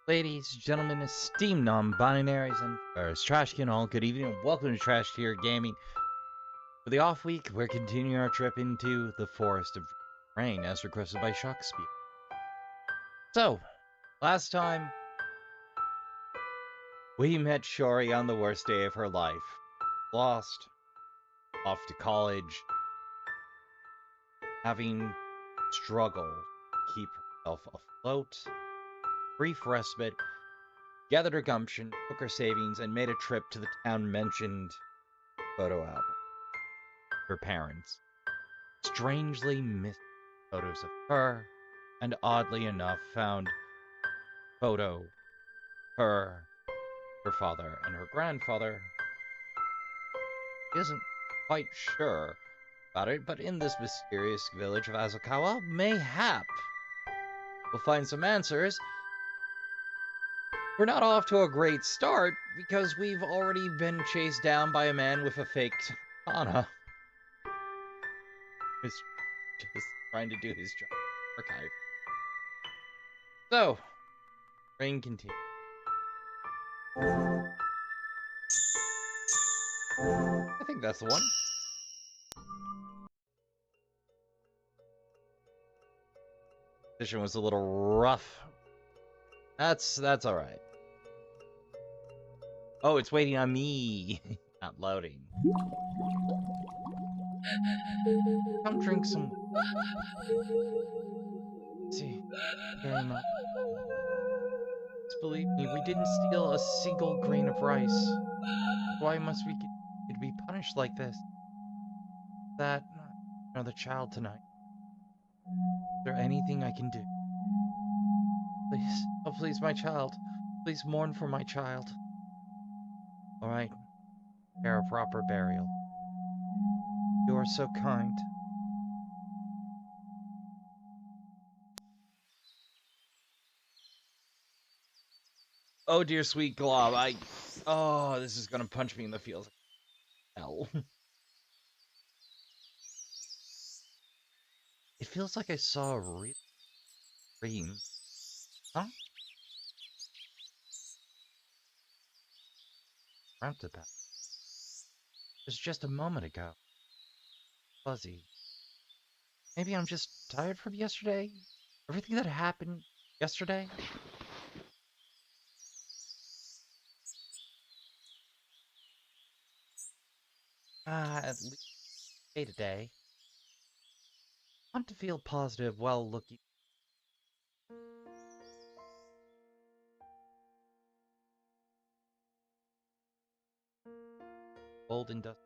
Ladies, gentlemen, esteemed non-binaries, and Trashkin, all good evening, and welcome to Trash Tier Gaming. For the off week, we're continuing our trip into the Forest of Rain, as requested by Shakespeare. So, last time, we met Shori on the worst day of her life. Lost, off to college, having struggled to keep herself afloat, brief respite, gathered her gumption, took her savings, and made a trip to the town-mentioned photo album. Her parents strangely missed photos of her, and oddly enough found photo her father, and her grandfather. He isn't quite sure about it, but in this mysterious village of Azukawa, mayhap we'll find some answers. We're not off to a great start, because we've already been chased down by a man with a fake katana. Who's just trying to do his job. Archive. So, rain continues. I think that's the one. Position was a little rough. That's all right. Oh, it's waiting on me. Not loading. Come drink some. See, very much. Just believe me, we didn't steal a single grain of rice. Why must we be punished like this? That another child tonight. Is there anything I can do? Please, oh please, my child. Please mourn for my child. All right, prepare a proper burial. You are so kind. Oh dear sweet glob, oh, this is gonna punch me in the feels. Hell. It feels like I saw a real dream. Huh? Dreamt about. It was just a moment ago. Fuzzy. Maybe I'm just tired from yesterday? Everything that happened yesterday? At least day to day. I want to feel positive while looking. Old and dusty.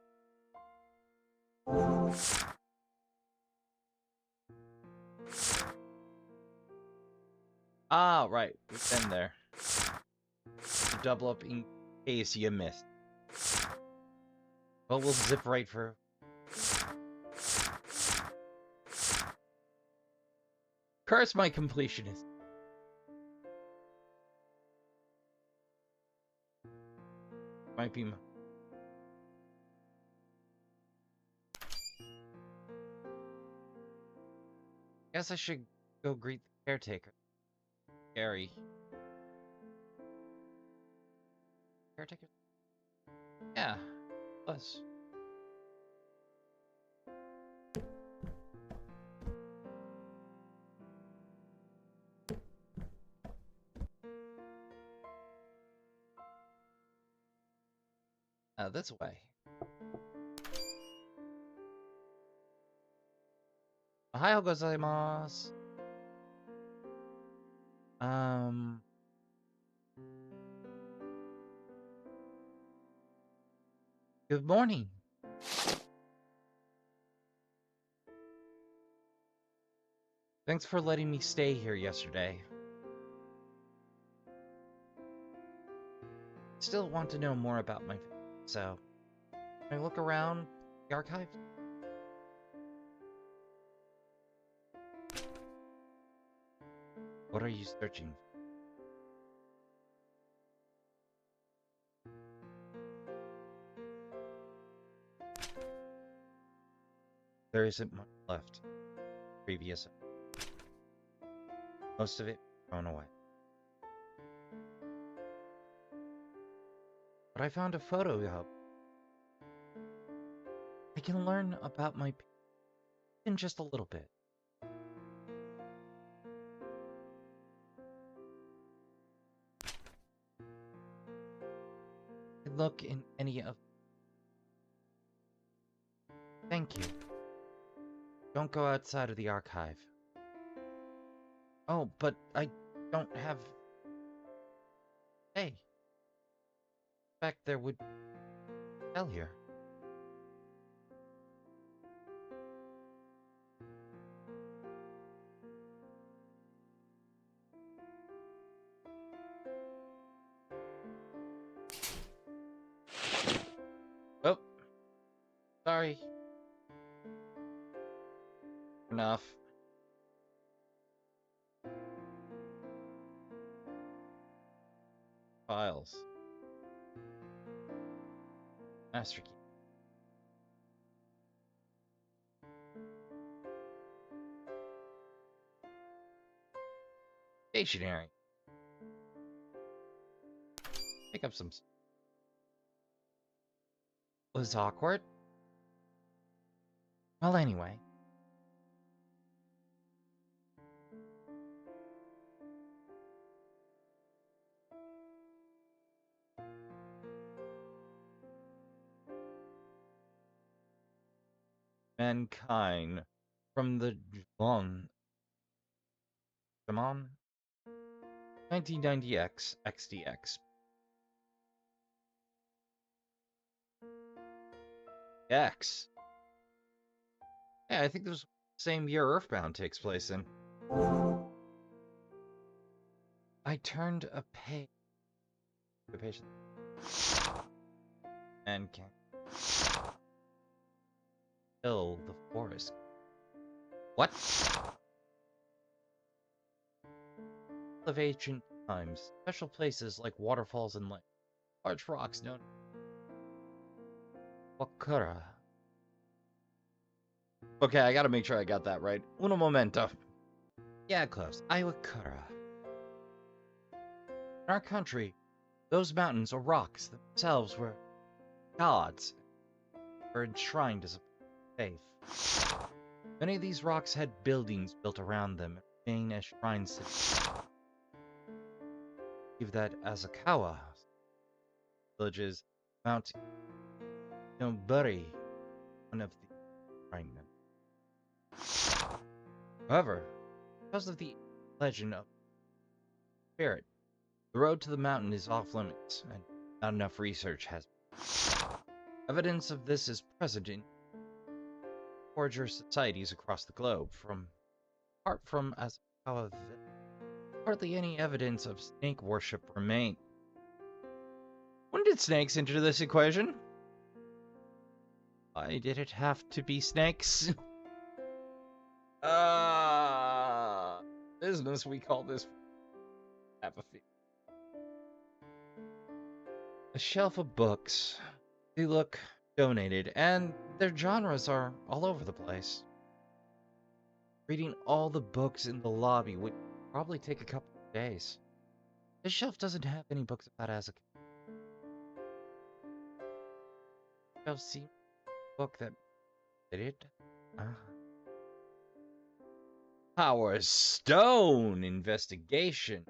Ah, right. We've been there. Double up in case you missed. Well, we'll zip right for. Curse my completionist. Might be. Guess I should go greet the caretaker. Gary. Caretaker? Yeah. Plus. This way. Ohayou gozaimasu. Good morning. Thanks for letting me stay here yesterday. Still want to know more about my family, so can I look around the archive? What are you searching for? There isn't much left. Previous. Most of it thrown away. but I found a photo hub. I can learn about my people in just a little bit. I look in any of... Thank you. Don't go outside of the archive. Oh, but I don't have... Hey. In fact, there would... Hell here. Oh. Sorry. Enough. Files. Master key. Stationary. Pick up some... Was awkward? Well, anyway. Mankind from the Jamon 1990X XDX. X. Yeah, I think this was the same year Earthbound takes place in. I turned a page. And can kill the forest. What? Of ancient times, special places like waterfalls and lakes, large rocks known as Wakura. Okay, I gotta make sure I got that right. Uno momento. Yeah, close. Iwakura. In our country, those mountains or rocks themselves were gods, were enshrined as a faith. Many of these rocks had buildings built around them, and remain as shrines to believe that Asakawa villages Mount Noburi, one of the shrine members. However, because of the legend of spirit, the road to the mountain is off limits, and not enough research has been. Evidence of this is present in forager societies across the globe. Apart from Asakawa, hardly any evidence of snake worship remain. When did snakes enter this equation? Why did it have to be snakes? Business, we call this apathy. A shelf of books. They look donated, and their genres are all over the place. Reading all the books in the lobby would probably take a couple of days. This shelf doesn't have any books about Asuka. I've seen a book that did it. Power Stone investigation.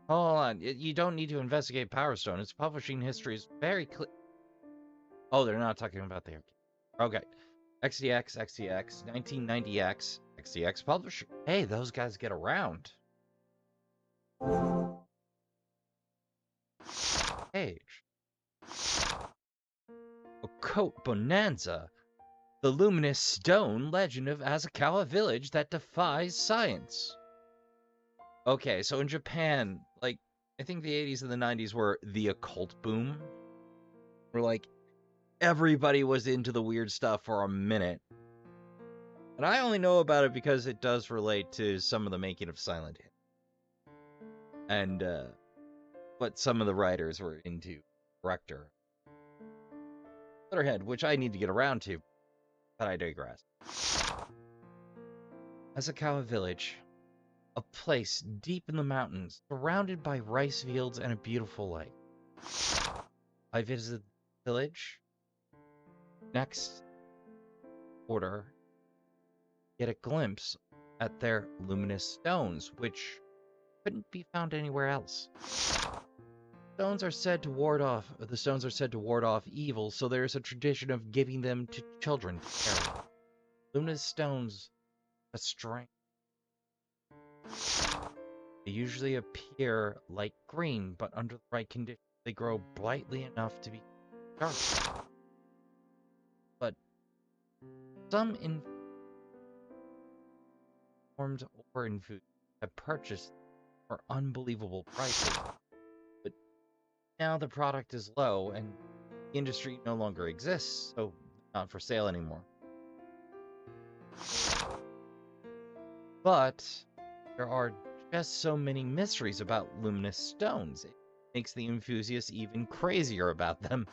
Hold on, you don't need to investigate Power Stone. Its publishing history is very clear. Oh, they're not talking about the arcade. Okay. XDX, XDX, 1990X, XDX publisher. Hey, those guys get around. Page. Occult Bonanza. The luminous stone legend of Asakawa village that defies science. Okay, so in Japan, like, I think the 80s and the 90s were the occult boom. Where, like, everybody was into the weird stuff for a minute. And I only know about it because it does relate to some of the making of Silent Hill. And, what some of the writers were into. Director. Otherhead, which I need to get around to. But I digress. Asakawa Village. a place deep in the mountains, surrounded by rice fields and a beautiful lake. I visited the village. Next order, get a glimpse at their luminous stones, which couldn't be found anywhere else. The stones are said to ward off evil, so there's a tradition of giving them to children to carry. Luminous stones, a strength. They usually appear light green, but under the right conditions, they grow brightly enough to be dark. But some informed or infused have purchased for unbelievable prices. But now the product is low and the industry no longer exists, so not for sale anymore. But there are just so many mysteries about luminous stones. It makes the enthusiasts even crazier about them.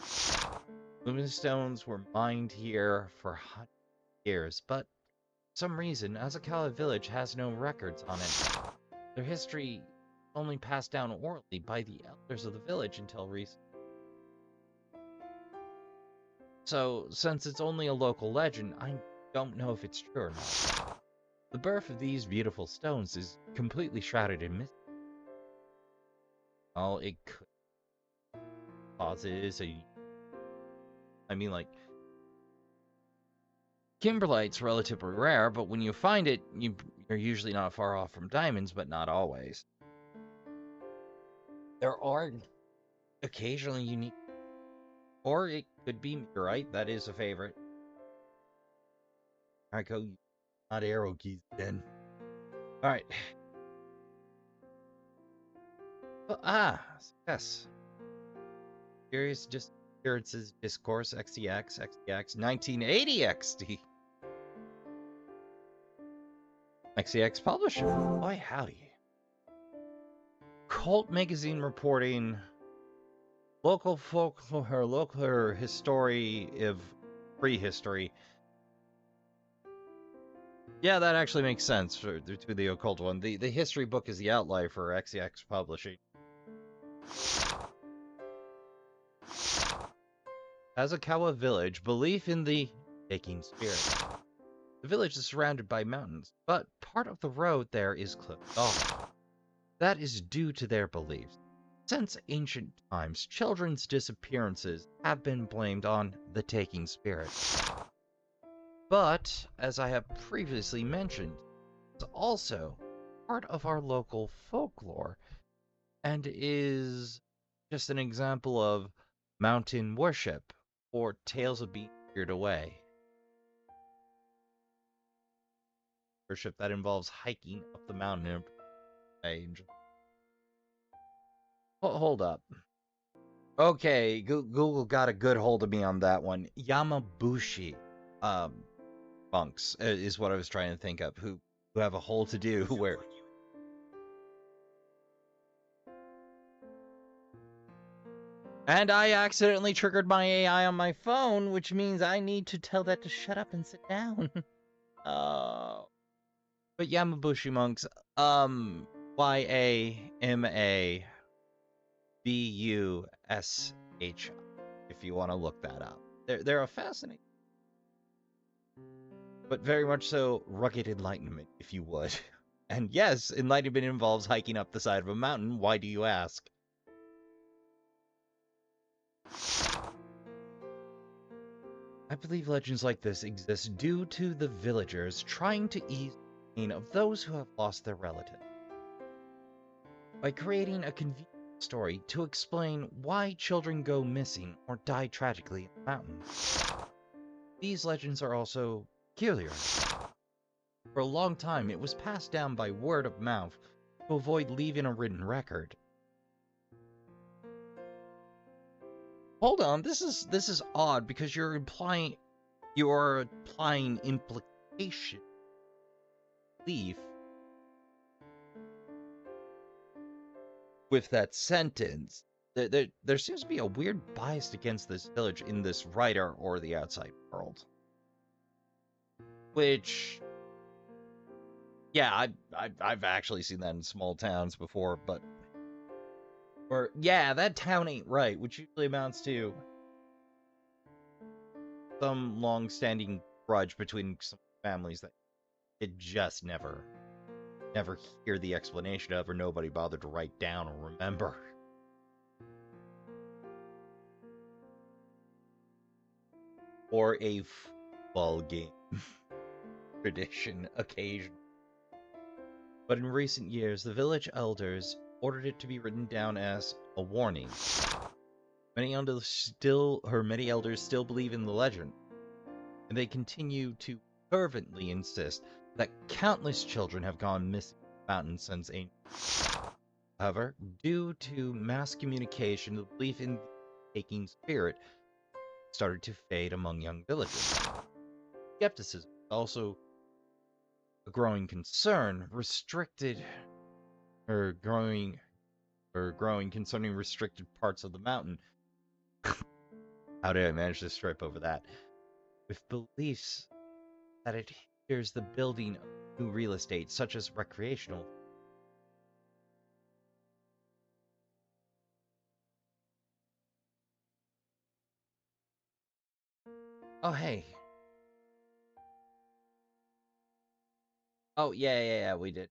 Luminous stones were mined here for hundreds of years, but for some reason, Asakawa Village has no records on it. Their history only passed down orally by the elders of the village until recently. So, since it's only a local legend, I don't know if it's true or not. The birth of these beautiful stones is completely shrouded in mystery. Well, it could causes kimberlite's relatively rare, but when you find it, you're usually not far off from diamonds, but not always. There are occasionally unique, or it could be meteorite. That is a favorite. I go, not arrow keys then. All right. Yes. Curious Disappearances Discourse XTX 1980 XD. XTX publisher. Boy, howdy. Cult magazine reporting local folklore, local history of prehistory. Yeah, that actually makes sense to the occult one. The history book is the outlier for XTX publishing. Asakawa Village, belief in the taking spirit. The village is surrounded by mountains, but part of the road there is closed off. That is due to their beliefs. Since ancient times, children's disappearances have been blamed on the taking spirit. But, as I have previously mentioned, it's also part of our local folklore, and is just an example of mountain worship, or tales of being cleared away. Worship that involves hiking up the mountain range. Hold up. Okay, Google got a good hold of me on that one. Yamabushi monks is what I was trying to think of, who have a whole to-do where... And I accidentally triggered my AI on my phone, which means I need to tell that to shut up and sit down. But Yamabushi monks, YAMABUSH, if you want to look that up. They're a fascinating, but very much so rugged enlightenment, if you would. And yes, enlightenment involves hiking up the side of a mountain. Why do you ask? I believe legends like this exist due to the villagers trying to ease the pain of those who have lost their relatives, by creating a convenient story to explain why children go missing or die tragically in the mountains. These legends are also peculiar. For a long time, it was passed down by word of mouth to avoid leaving a written record. Hold on, this is odd because you're applying implication, belief with that sentence. There seems to be a weird bias against this village in this writer or the outside world, which Yeah, I've actually seen that in small towns before, but or yeah, that town ain't right, which usually amounts to some long-standing grudge between some families that it just never hear the explanation of, or nobody bothered to write down or remember. Or a football game tradition occasion. But in recent years, the village elders ordered it to be written down as a warning. Many elders still believe in the legend, and they continue to fervently insist that countless children have gone missing in the mountains since ancient. However, due to mass communication, the belief in the taking spirit started to fade among young villagers. Skepticism is also a growing concern, growing concerning restricted parts of the mountain. How did I manage to strip over that? With beliefs that it hinders the building of new real estate, such as recreational. Oh, hey. Oh, yeah, we did.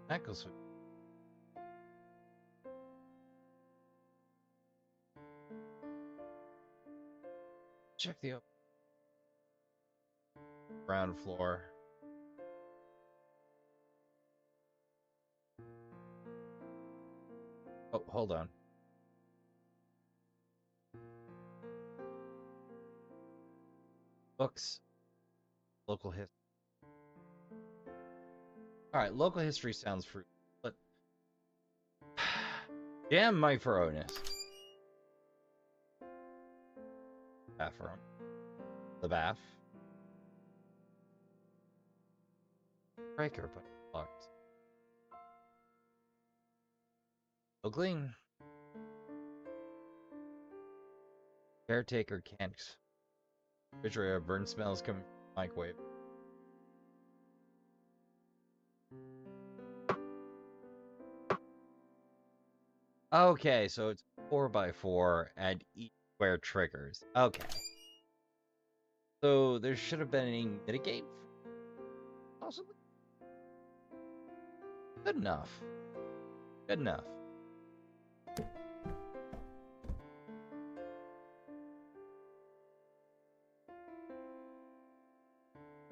That goes with. Check the ground floor. Oh, hold on. Books. Local history. Alright, local history sounds fruitful, but. Damn my Feronis. Bathroom. The bath. Breaker, but locked. Clean. Caretaker can't. Refrigerator burn smells coming from the microwave. Okay, so it's 4x4 and each square triggers. Okay. So there should have been a mitigate, possibly? Good enough. Good enough.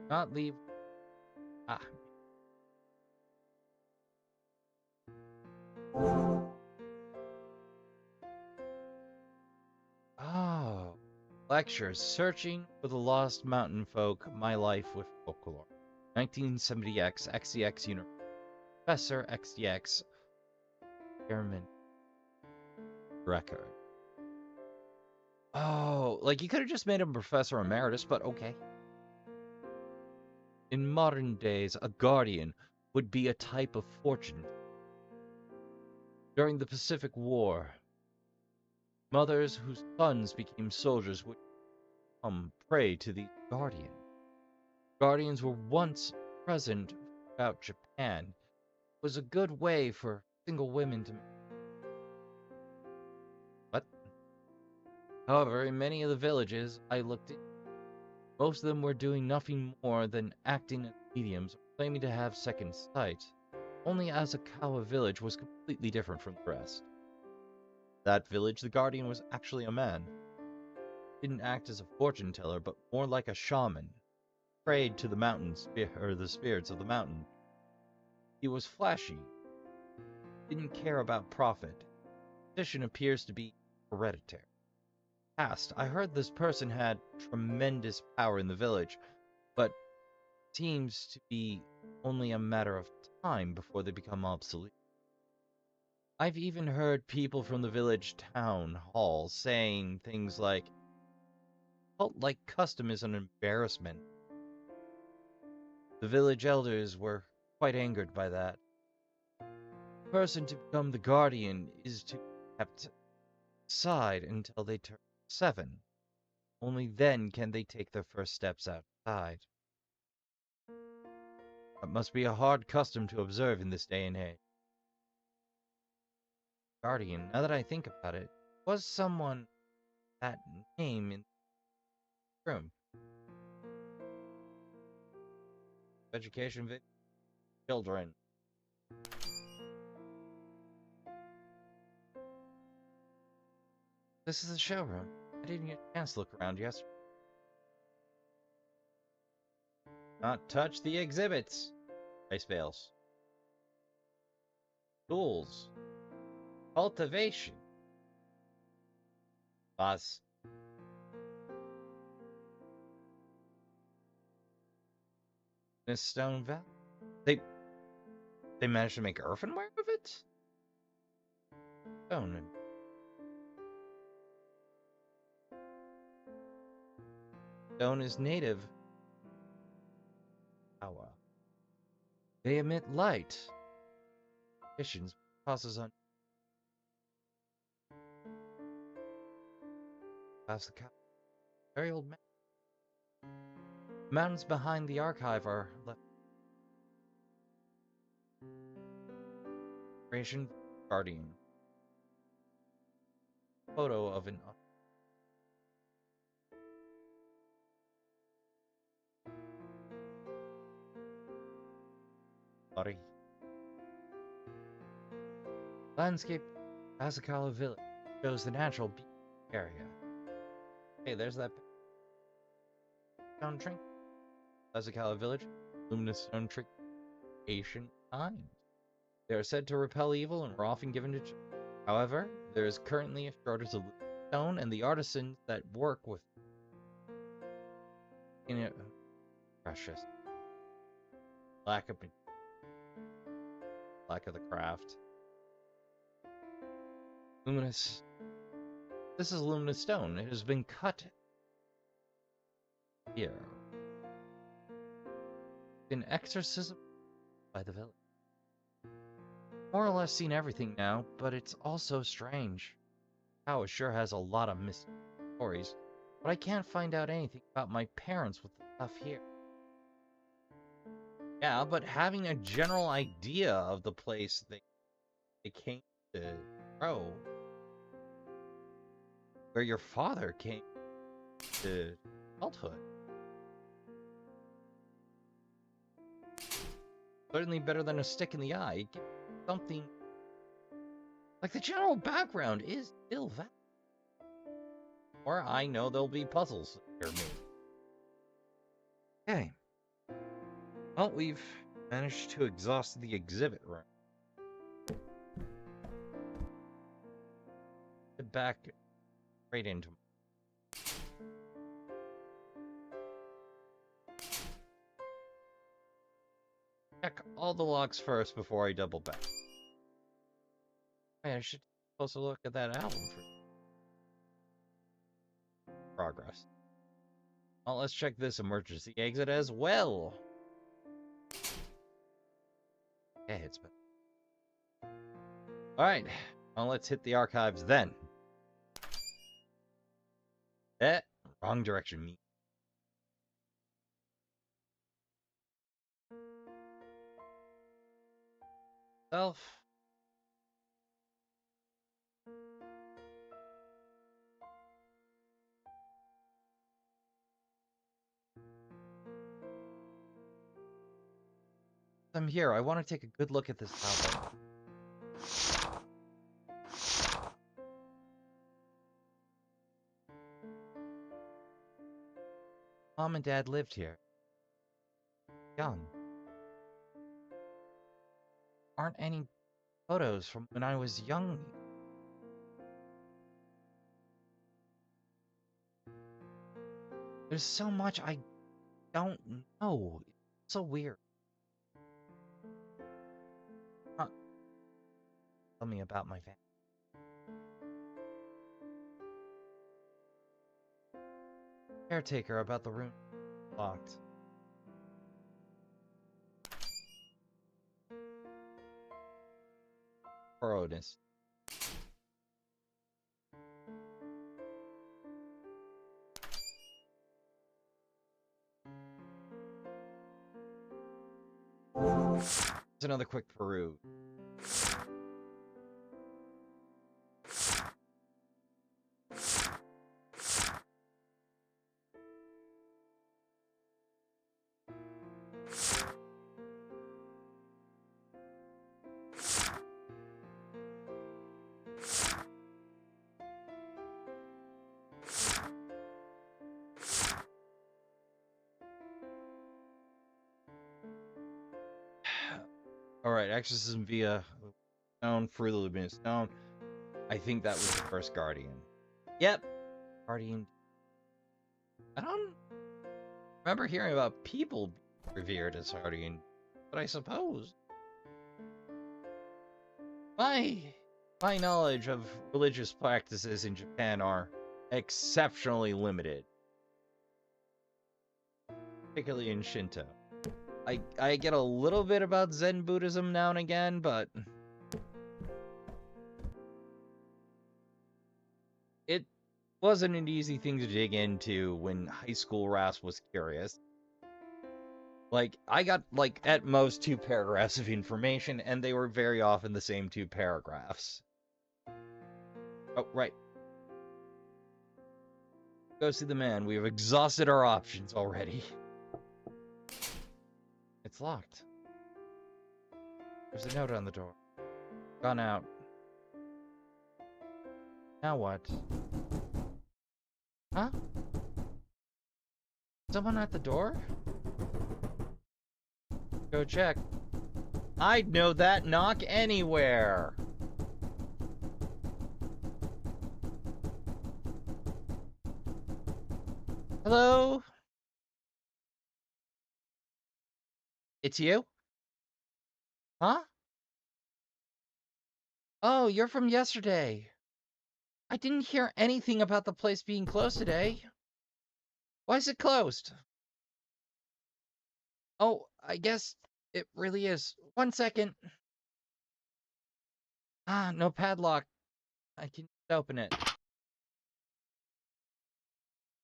Not leave. Ah. Oh. Lecture, Searching for the Lost Mountain Folk, My Life with Folklore. 1970X, XDX University. Professor XDX, Chairman Record. Oh, like you could have just made him Professor Emeritus, but okay. In modern days, a guardian would be a type of fortune. During the Pacific War, mothers whose sons became soldiers would become prey to the guardian. Guardians were once present throughout Japan. It was a good way for single women to. What? However, in many of the villages I looked at, most of them were doing nothing more than acting as mediums, claiming to have second sight. Only Asakawa village was completely different from the rest. That village, the guardian was actually a man. Didn't act as a fortune teller, but more like a shaman. Prayed to the mountains, or the spirits of the mountain. He was flashy. Didn't care about profit. Position appears to be hereditary. Past, I heard this person had tremendous power in the village, but seems to be only a matter of time before they become obsolete. I've even heard people from the village town hall saying things like, felt like custom is an embarrassment. The village elders were quite angered by that. person to become the guardian is to be kept aside until they turn 7. Only then can they take their first steps outside. That must be a hard custom to observe in this day and age. Guardian, now that I think about it, was someone that name in the room. Education video. Children. This is the showroom. I didn't get a chance to look around yesterday. Not touch the exhibits. Ice bales. Tools. Cultivation. Boss. This stone valley. They managed to make earthenware of it? Stone. Stone is native. Power. They emit light. Conditions causes on. Past the very old man. Mountains behind the archive are left. Creation Guardian. Photo of an. Body. Landscape Asakala Village shows the natural beach area. Hey, there's that stone tree. Asakala Village, luminous stone tree, ancient times. They are said to repel evil and were often given to children. However, there is currently a shortage of stone, and the artisans that work with in it precious. Lack of the craft. Luminous. This is luminous stone. It has been cut here. An exorcism by the village. More or less seen everything now, but it's also strange. How it sure has a lot of mystery stories, but I can't find out anything about my parents with the stuff here. Yeah, but having a general idea of the place they came to grow, where your father came to adulthood. Certainly better than a stick in the eye. Something like the general background is still valid. Or I know there'll be puzzles near me. Okay. Well, we've managed to exhaust the exhibit room. Get back right into check all the locks first before I double back. Hey, I should take a closer look at that album for progress. Well, let's check this emergency exit as well. Yeah, it's been. Alright, well, let's hit the archives then. Wrong direction, me. Self. I'm here. I want to take a good look at this album. Mom and Dad lived here. Young. Aren't any photos from when I was young. There's so much I don't know. It's so weird. Tell me about my family. Caretaker about the room locked. thoroughness. It's another quick peruse. Alright, exorcism via stone, through the luminous stone. I think that was the first guardian. Yep. Guardian. I don't remember hearing about people revered as guardian, but I suppose my knowledge of religious practices in Japan are exceptionally limited. Particularly in Shinto. I get a little bit about Zen Buddhism now and again, but it wasn't an easy thing to dig into when high school Rasp was curious. Like, I got, like, at most 2 paragraphs of information, and they were very often the same 2 paragraphs. Oh, right. Go see the man. We have exhausted our options already. It's locked. There's a note on the door. Gone out. Now what? Huh? Someone at the door? Go check. I'd know that knock anywhere. Hello? It's you? Huh? Oh, you're from yesterday. I didn't hear anything about the place being closed today. Why is it closed? Oh, I guess it really is. 1 second. Ah, no padlock. I can open it.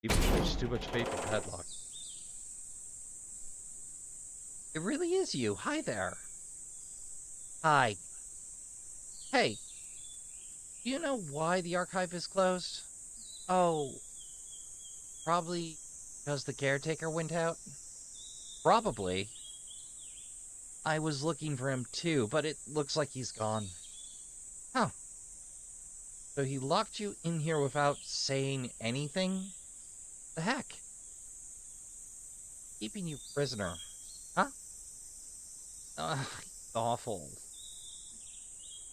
Even there's too much faith in padlock. It really is you. Hi there. Hi. Hey. Do you know why the archive is closed? Oh, probably because the caretaker went out? Probably. I was looking for him too, but it looks like he's gone. Huh. So he locked you in here without saying anything? The heck? Keeping you prisoner. Huh? Ugh, awful.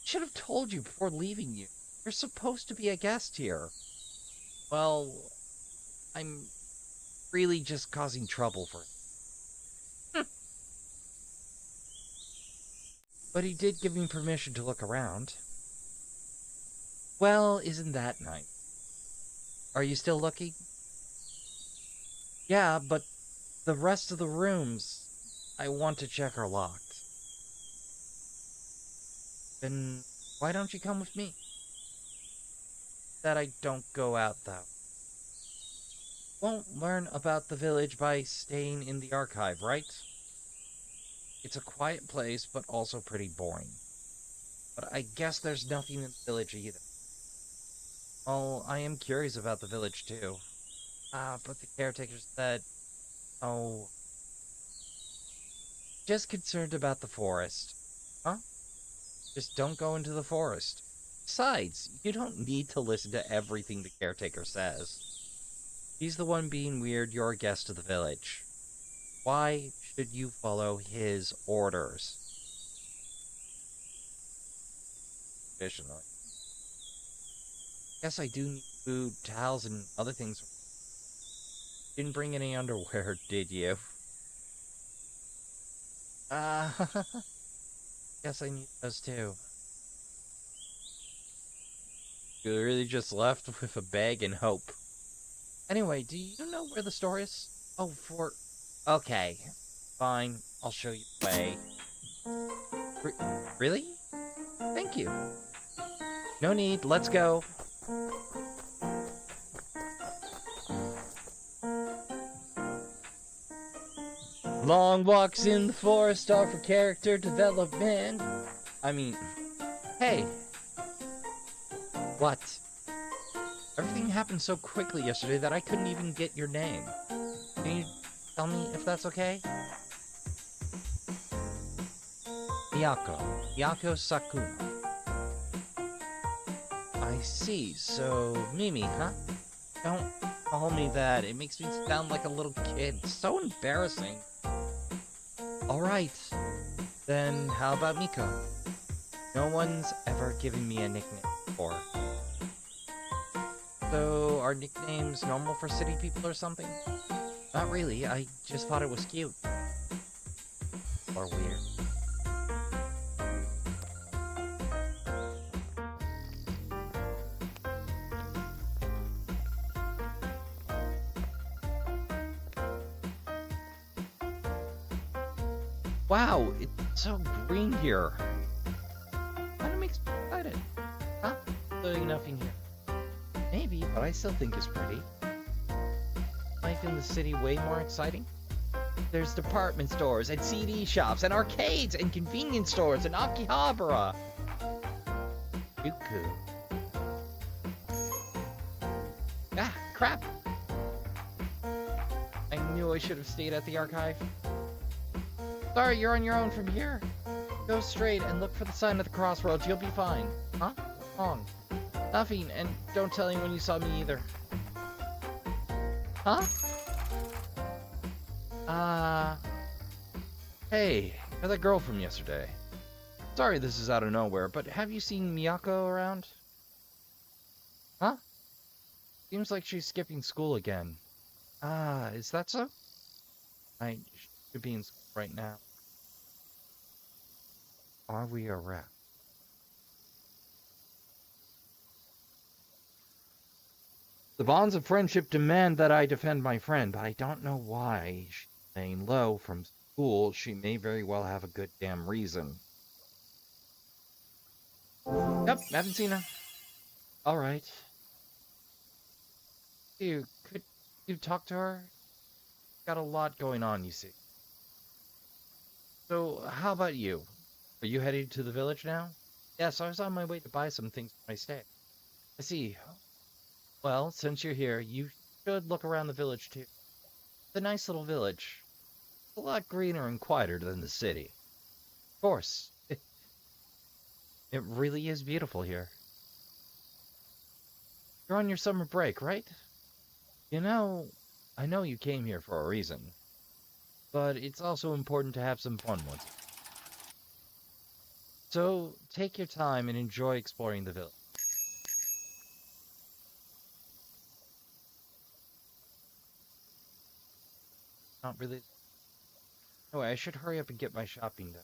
Should have told you before leaving you. You're supposed to be a guest here. Well, I'm really just causing trouble for him. But he did give me permission to look around. Well, isn't that nice? Are you still looking? Yeah, but the rest of the rooms I want to check are locked. Then why don't you come with me? That I don't go out, though. Won't learn about the village by staying in the archive, right? It's a quiet place, but also pretty boring. But I guess there's nothing in the village either. Well, I am curious about the village, too. But the caretaker said... Oh... Just concerned about the forest. Huh? Just don't go into the forest. Besides, you don't need to listen to everything the caretaker says. He's the one being weird, you're a guest of the village. Why should you follow his orders? Additionally. Guess I do need food, towels, and other things. Didn't bring any underwear, did you? Guess I need those too. You really just left with a bag and hope. Anyway, do you know where the store is? Oh, Okay. Fine. I'll show you the way. Really? Thank you. No need, let's go. Long walks in the forest are for character development. I mean, hey. What? Everything happened so quickly yesterday that I couldn't even get your name. Can you tell me if that's okay? Miyako Sakuma. I see, so Mimi, huh? Don't call me that. It makes me sound like a little kid. So embarrassing. Alright. Then how about Miko? No one's ever given me a nickname before. So, are nicknames normal for city people or something? Not really, I just thought it was cute. Or weird. Wow, it's so green here. Kinda makes me excited. Not really nothing here. Maybe, but I still think it's pretty. Life in the city way more exciting? There's department stores, and CD shops, and arcades, and convenience stores, and Akihabara! Yuku. Ah, crap! I knew I should have stayed at the archive. Sorry, you're on your own from here. Go straight and look for the sign at the crossroads. You'll be fine. Huh? What's wrong? Nothing, and don't tell anyone you saw me either. Huh? Hey, you're that girl from yesterday. Sorry this is out of nowhere, but have you seen Miyako around? Huh? Seems like she's skipping school again. Ah, is that so? I should be in school right now. Are we a wrap? The bonds of friendship demand that I defend my friend, but I don't know why she's laying low from school. She may very well have a good damn reason. Yep, haven't seen her. Alright. Could you talk to her? Got a lot going on, you see. So, how about you? Are you headed to the village now? Yes, I was on my way to buy some things for my stay. I see. Well, since you're here, you should look around the village too. It's a nice little village. It's a lot greener and quieter than the city. Of course. It really is beautiful here. You're on your summer break, right? You know, I know you came here for a reason. But it's also important to have some fun once. So, take your time and enjoy exploring the village. Not really. Anyway, I should hurry up and get my shopping done.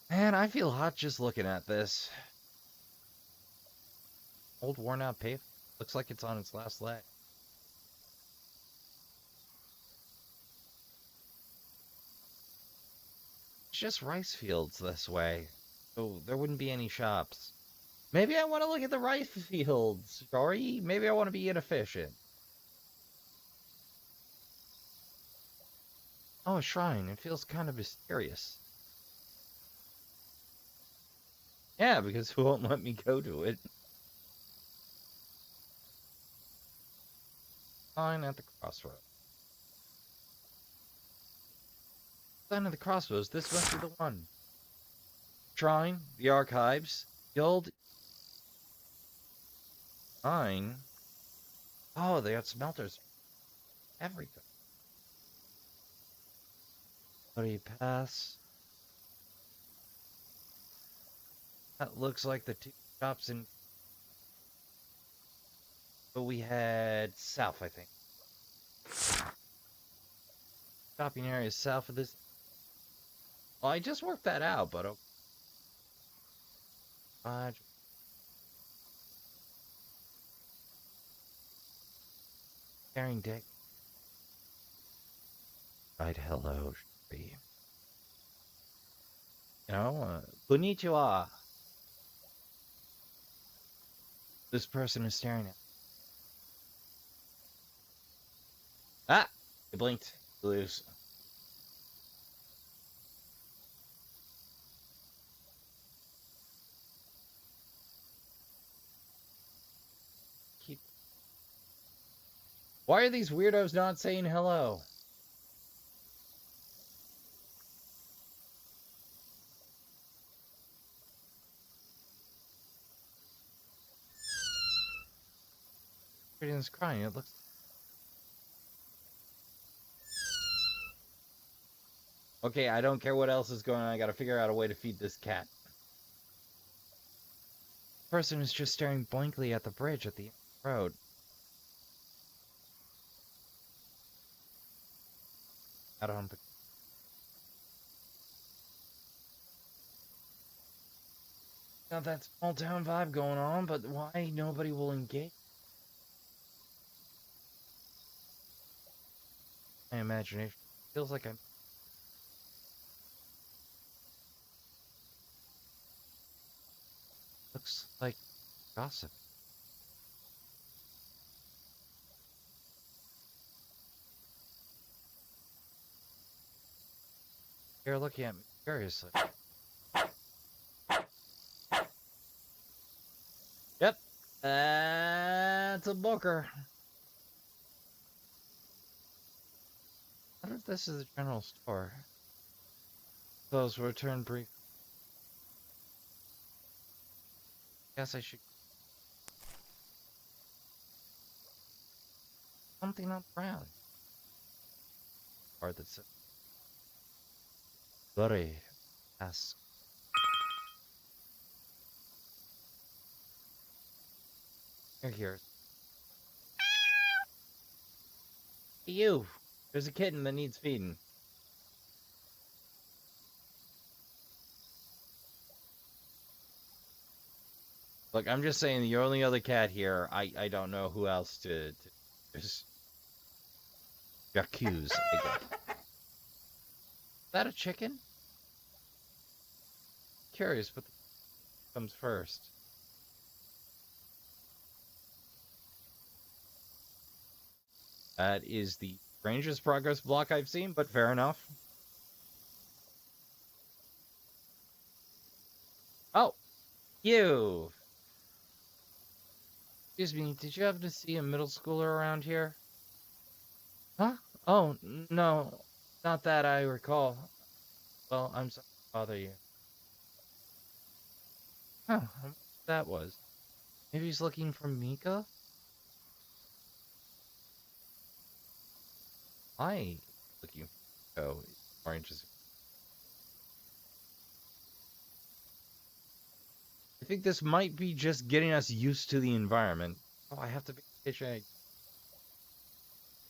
Man, I feel hot just looking at this. Old worn out pavement. Looks like it's on its last leg. It's just rice fields this way, so there wouldn't be any shops. Maybe I want to look at the rice fields, sorry. Maybe I want to be inefficient. Oh, a shrine. It feels kind of mysterious. Yeah, because who won't let me go to it? Sign at the crossroads. Sign at the crossroads. This must be the one. Shrine, the archives, guild. Sign. Oh, they got smelters. Everything. How do you pass? That looks like the two shops in. But we had south, I think. Shopping area south of this. Well, I just worked that out, but carrying deck. Right, hello, Sherry. Konnichiwa. This person is staring at. Ah! You blinked. You lose. Keep. Why are these weirdos not saying hello? Everything's crying. It looks. Okay, I don't care what else is going on. I gotta figure out a way to feed this cat. The person is just staring blankly at the bridge at the road. Out on the. Got that small town vibe going on, but why nobody will engage? My imagination feels like I'm. Looks like gossip. You're looking at me curiously. Yep. That's a booker. I wonder if this is a general store. Those return brief. Guess I should. Something up around. Part that says. Buddy. Ask. Here. You. There's a kitten that needs feeding. Look, I'm just saying, the only other cat here, I don't know who else to just accuse, I guess. Is that a chicken? Curious, but comes first. That is the strangest progress block I've seen, but fair enough. Oh, you. Excuse me, did you happen to see a middle schooler around here? Huh? Oh, no, not that I recall. Well, I'm sorry to bother you. Huh, I wonder what that was. Maybe he's looking for Mika? I looking for Miko. More interesting. I think this might be just getting us used to the environment. Oh, I have to be patient.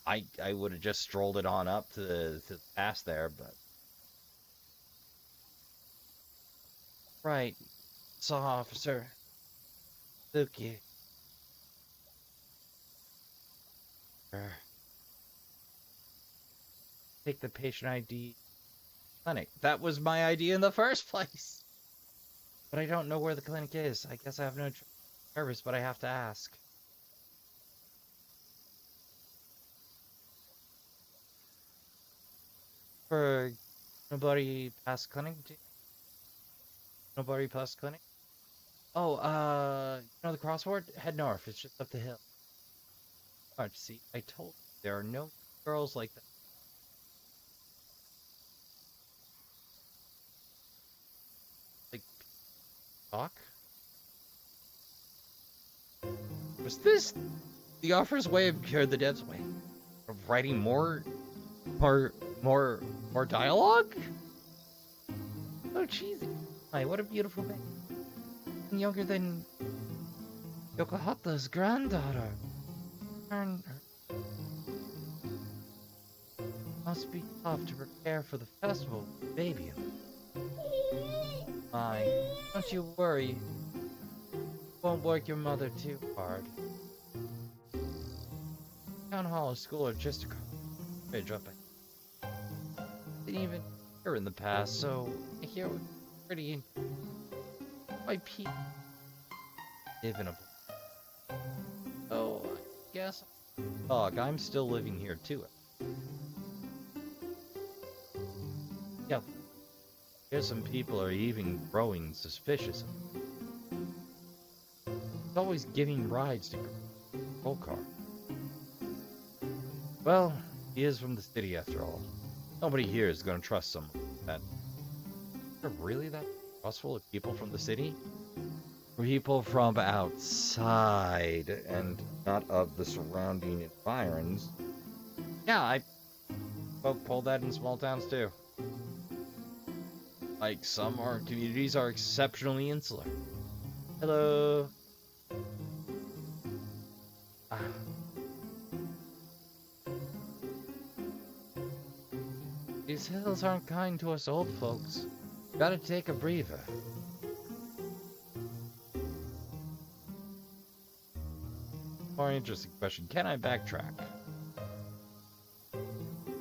I would have just strolled it on up to the past there, but right. Saw Officer Suki. Take the patient ID clinic. That was my idea in the first place. But I don't know where the clinic is. I guess I have no service, but I have to ask. For nobody past clinic? Nobody past clinic? Oh, you know the crossword? Head north. It's just up the hill. Hard to see. I told you, there are no girls like that. Like, talk? Was this the offer's way of, or the dev's way of writing more, more dialogue? So cheesy. Hi, what a beautiful baby. Younger than Yokohata's granddaughter. Must be tough to prepare for the festival with the baby. My, don't you worry. Won't work your mother too hard. Town hall and school are just across the bridge up ahead. even here in the past, so I hear it was pretty quite peaceful. Living a Oh, I guess dog, I'm still living here too. Yeah, here's some people are even growing suspicious. It's always giving rides to patrol car. Well, he is from the city after all. Nobody here is going to trust someone like that. Are really that trustful of people from the city? People from outside and not of the surrounding environs. Yeah, I pull that in small towns too. Like some our communities are exceptionally insular. Hello. Ah. These hills aren't kind to us old folks. Gotta take a breather. More interesting question. Can I backtrack?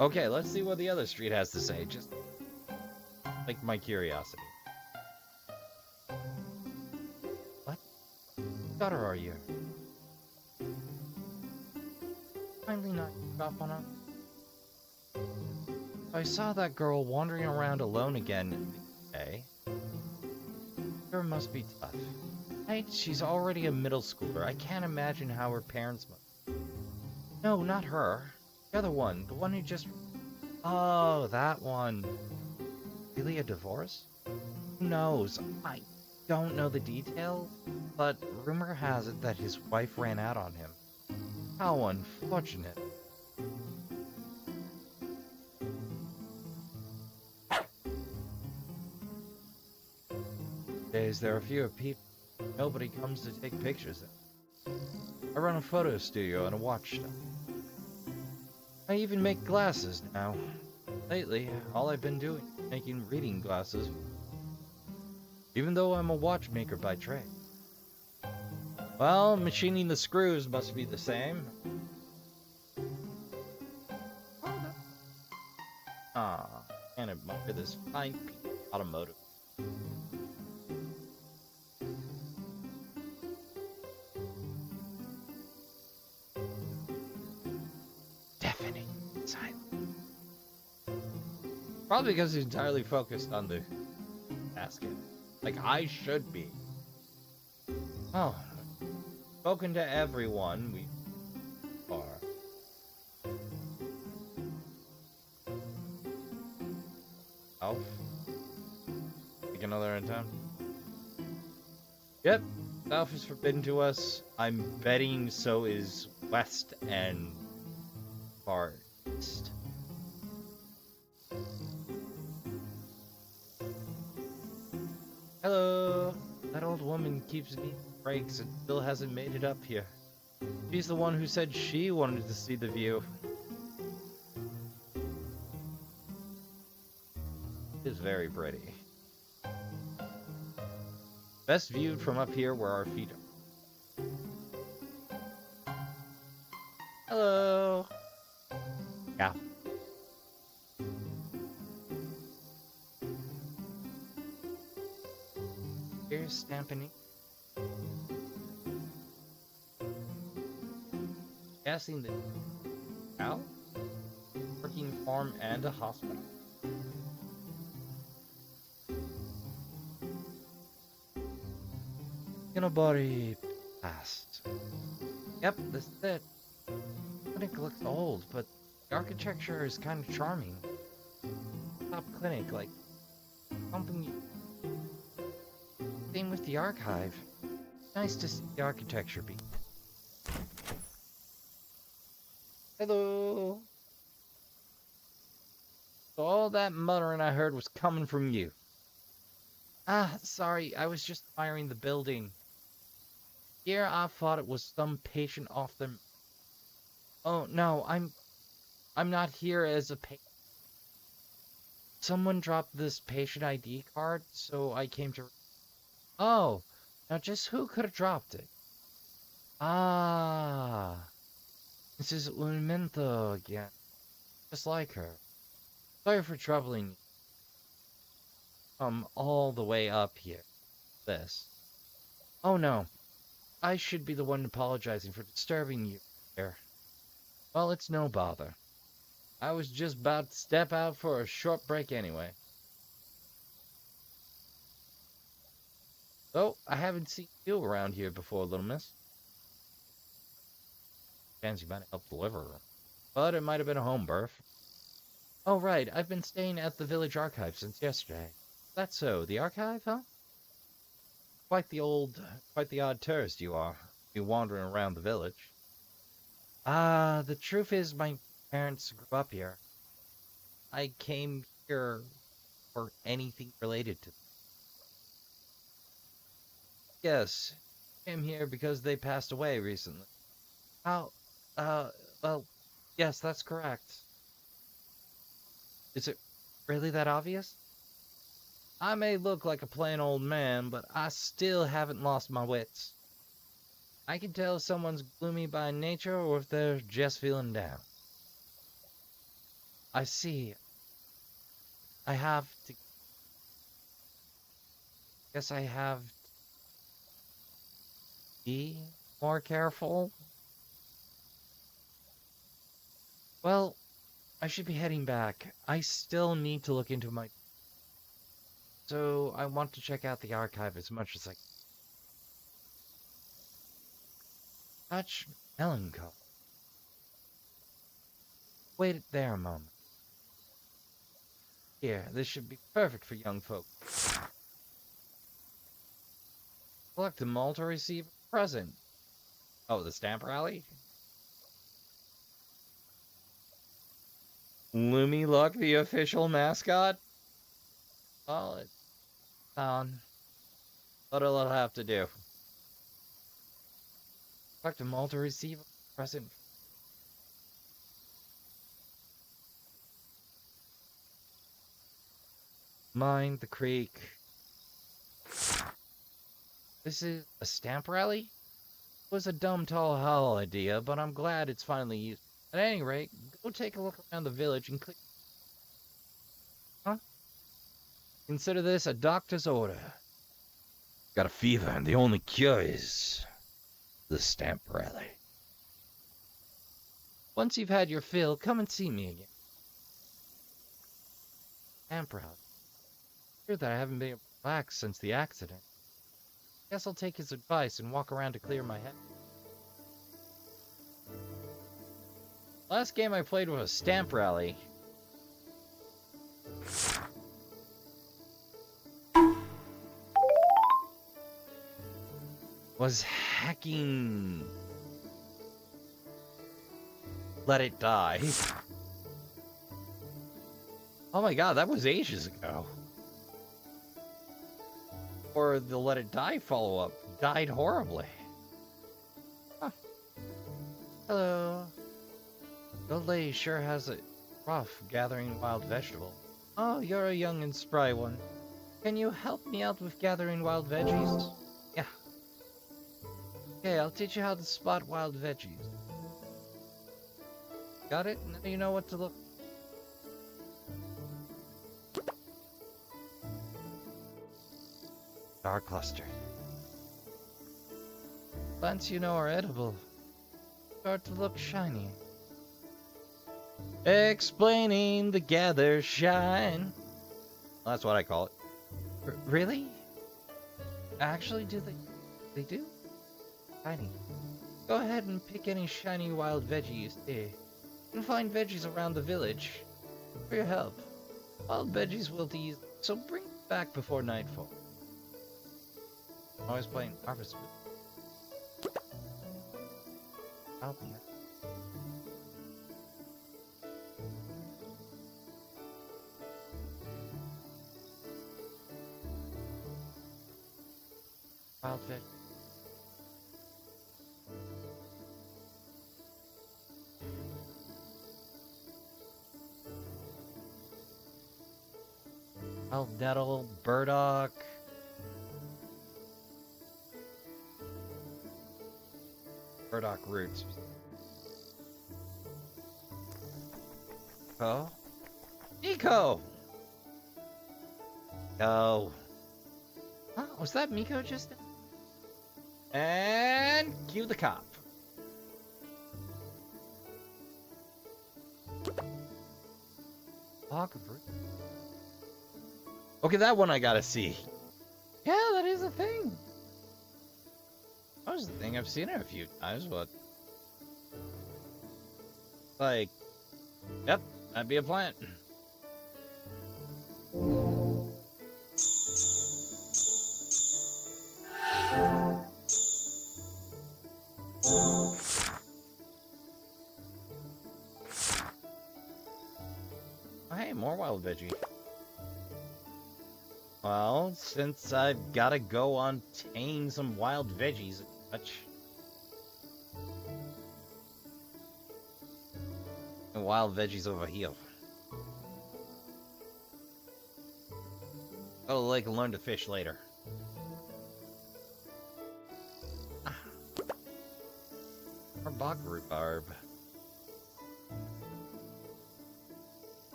Okay, let's see what the other street has to say. Just like my curiosity. What gutter are you? Kindly not drop on us. I saw that girl wandering around alone again today. Her must be tough. Right? She's already a middle schooler. I can't imagine how her parents must. No, not her. The other one. The one who just... Oh, that one. Really a divorce? Who knows? I don't know the details, but rumor has it that his wife ran out on him. How unfortunate. Days there are fewer people. Nobody comes to take pictures. I run a photo studio and a watch shop. I even make glasses now. Lately, all I've been doing is making reading glasses. Even though I'm a watchmaker by trade. Well, machining the screws must be the same. Ah, can't admire this fine piece of automotive. Deafening silence. Probably because he's entirely focused on the basket. Like I should be. Oh, spoken to everyone. We are. Alf? Take another in town? Yep, Alf is forbidden to us. I'm betting so is West and Far East. Hello! That old woman keeps needing brakes and still hasn't made it up here. She's the one who said she wanted to see the view. It is very pretty. Best viewed from up here where our feet are. Hello! Yeah. Here's stamping. Guessing the cow, working farm, and a hospital. Nobody passed. Yep, this is it. The clinic looks old, but the architecture is kind of charming. Top clinic, like something. Same with the archive. Nice to see the architecture be. Hello. So all that muttering I heard was coming from you. Ah, sorry, I was just admiring the building. Here I thought it was some patient off the... Oh, no, I'm not here as a patient. Someone dropped this patient ID card, so I came to... Oh, now just who could have dropped it? Ah, this is Unimento again. Just like her. Sorry for troubling you. All the way up here. This. Oh no. I should be the one apologizing for disturbing you here. Well, it's no bother. I was just about to step out for a short break anyway. Though, I haven't seen you around here before, little miss. Chance you might have helped deliver her. But it might have been a home birth. Oh, right. I've been staying at the village archive since yesterday. That's so. The archive, huh? Quite the odd tourist you are. You wandering around the village. The truth is my parents grew up here. I came here for anything related to them. Yes, came here because they passed away recently. How, uh, well, yes, that's correct. Is it really that obvious? I may look like a plain old man, but I still haven't lost my wits. I can tell if someone's gloomy by nature or if they're just feeling down. I see. I have to. Guess I have to be more careful. Well, I should be heading back. I still need to look into my. So I want to check out the archive as much as I can. Such melancholy. Wait there a moment. Here, this should be perfect for young folk. Collect them all to receive a present. Oh, the stamp rally? Loomy Luck, the official mascot? Well, it's on. What it'll have to do. Collect them all to receive a present. Mind the creek. This is a stamp rally? It was a dumb tall hall idea, but I'm glad it's finally used. At any rate, go take a look around the village and click. Huh? Consider this a doctor's order. Got a fever, and the only cure is the stamp rally. Once you've had your fill, come and see me again. Stamp rally. Sure that I haven't been able to relax since the accident. Guess I'll take his advice and walk around to clear my head. Last game I played was a stamp rally. Was hacking Let It Die. Oh my god, that was ages ago. Or the Let It Die follow-up died horribly. Huh. Hello. The old lady sure has it rough gathering wild vegetables. Oh, you're a young and spry one. Can you help me out with gathering wild veggies? Yeah. Okay, I'll teach you how to spot wild veggies. Got it? Now you know what to look. Star cluster. Plants you know are edible start to look shiny. Explaining the gather shine. That's what I call it. Really? Actually, do they do? Shiny. Go ahead and pick any shiny wild veggie you see. You can find veggies around the village. For your help. Wild veggies will tease, so bring them back before nightfall. I'm always playing Harvest Moon. I'll be here. Wild veg. Wild nettle, burdock. Burdock roots. Oh? Miko! Oh. Huh? Was that Miko just... And cue the cop. Okay, that one I gotta see. Yeah, that is a thing. That was the thing. I've seen it a few times, but... Like... Yep, that'd be a plant. Oh, hey, more wild veggie. Well, since I've gotta go on tame some wild veggies and such. And wild veggies over here. Go to the lake and learn to fish later. Or bog rhubarb.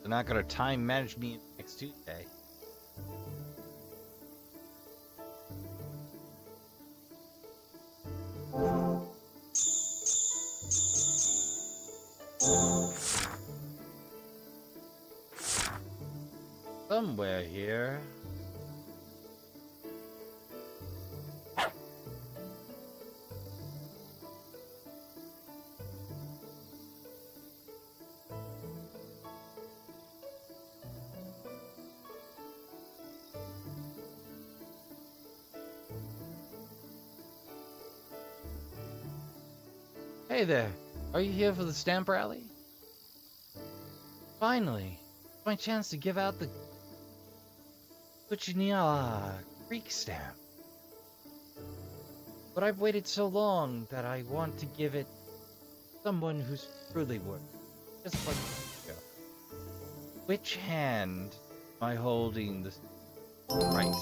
They're not gonna time manage me next Tuesday. Somewhere here. Hey there, are you here for the stamp rally? Finally, it's my chance to give out the Kuchiniala Creek stamp. But I've waited so long that I want to give it to someone who's truly worth it. Just like you. Which hand am I holding this? Right.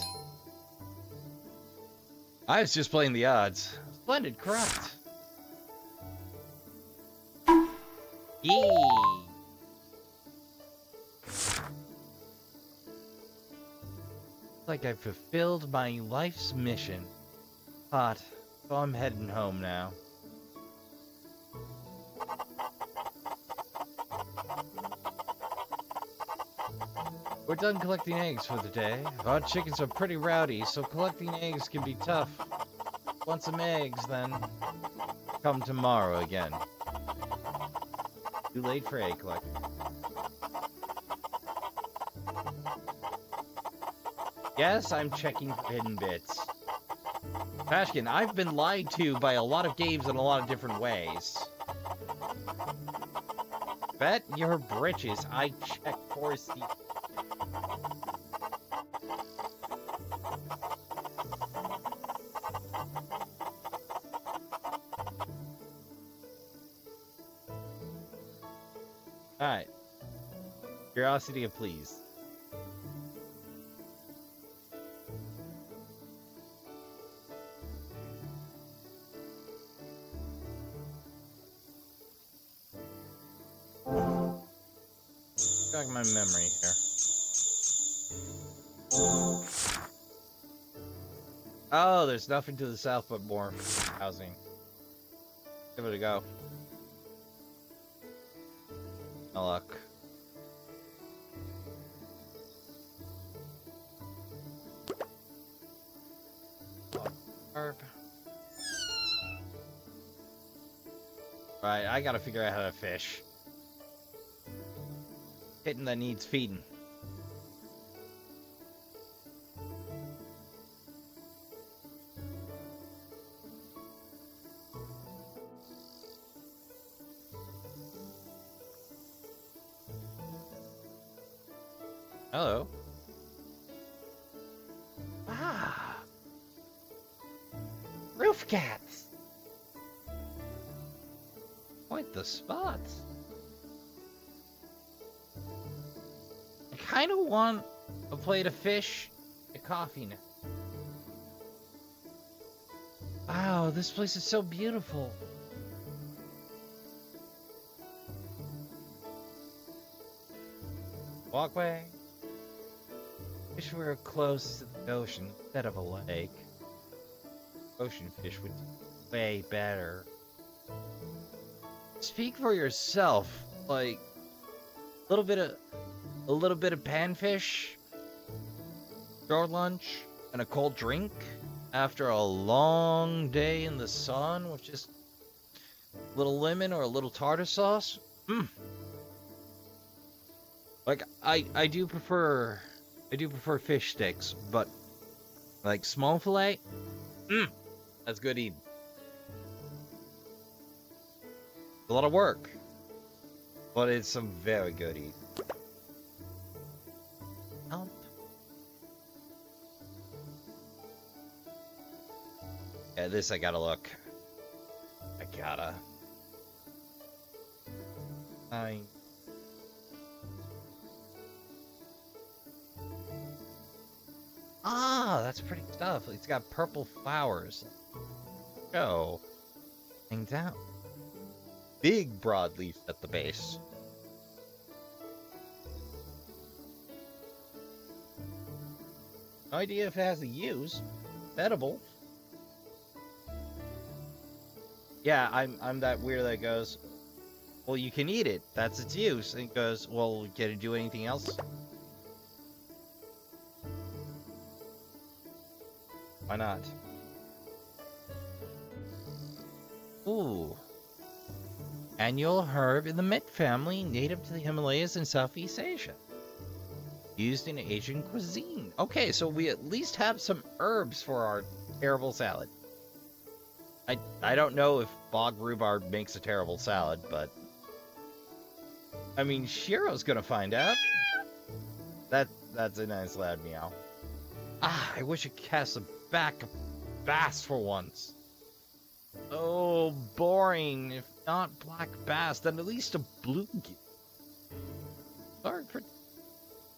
I was just playing the odds. Splendid, correct. Yee! Like I fulfilled my life's mission. Hot, so I'm heading home now. We're done collecting eggs for the day. Our chickens are pretty rowdy, so collecting eggs can be tough. Want some eggs, then come tomorrow again. Too late for egg collecting. Yes, I'm checking for hidden bits. Trashkin, I've been lied to by a lot of games in a lot of different ways. Bet your britches I check for secrets. Alright. Curiosity of please. Jog my memory here. Oh, there's nothing to the south but more housing. Give it a go. No luck. Right, I gotta figure out how to fish. Kitten that needs feeding. Hello. Ah. Roof cats. Quite the spots. I kind of want a plate of fish, a coffee now. Wow, this place is so beautiful. walkway. Wish we were close to the ocean instead of a lake. Ocean fish would be way better. Speak for yourself. Like a little bit of panfish, shore lunch, and a cold drink after a long day in the sun with just a little lemon or a little tartar sauce. Like I do prefer fish sticks, but like small fillet, that's good eating. A lot of work, but it's some very good eating. Help. Yeah, this I gotta look. Ah, that's pretty stuff. It's got purple flowers. Oh, hang down. Big broadleaf at the base. No idea if it has a use. Edible. Yeah, I'm that weird that goes, well, you can eat it. That's its use. And it goes, well, can it do anything else? Why not? Ooh. Annual herb in the mint family, native to the Himalayas and Southeast Asia. Used in Asian cuisine. Okay, so we at least have some herbs for our terrible salad. I don't know if bog rhubarb makes a terrible salad, but I mean, Shiro's gonna find out. That's a nice loud meow. Ah, I wish it cast a bass for once. Oh, boring. If not black bass, then at least a bluegill. Sorry for...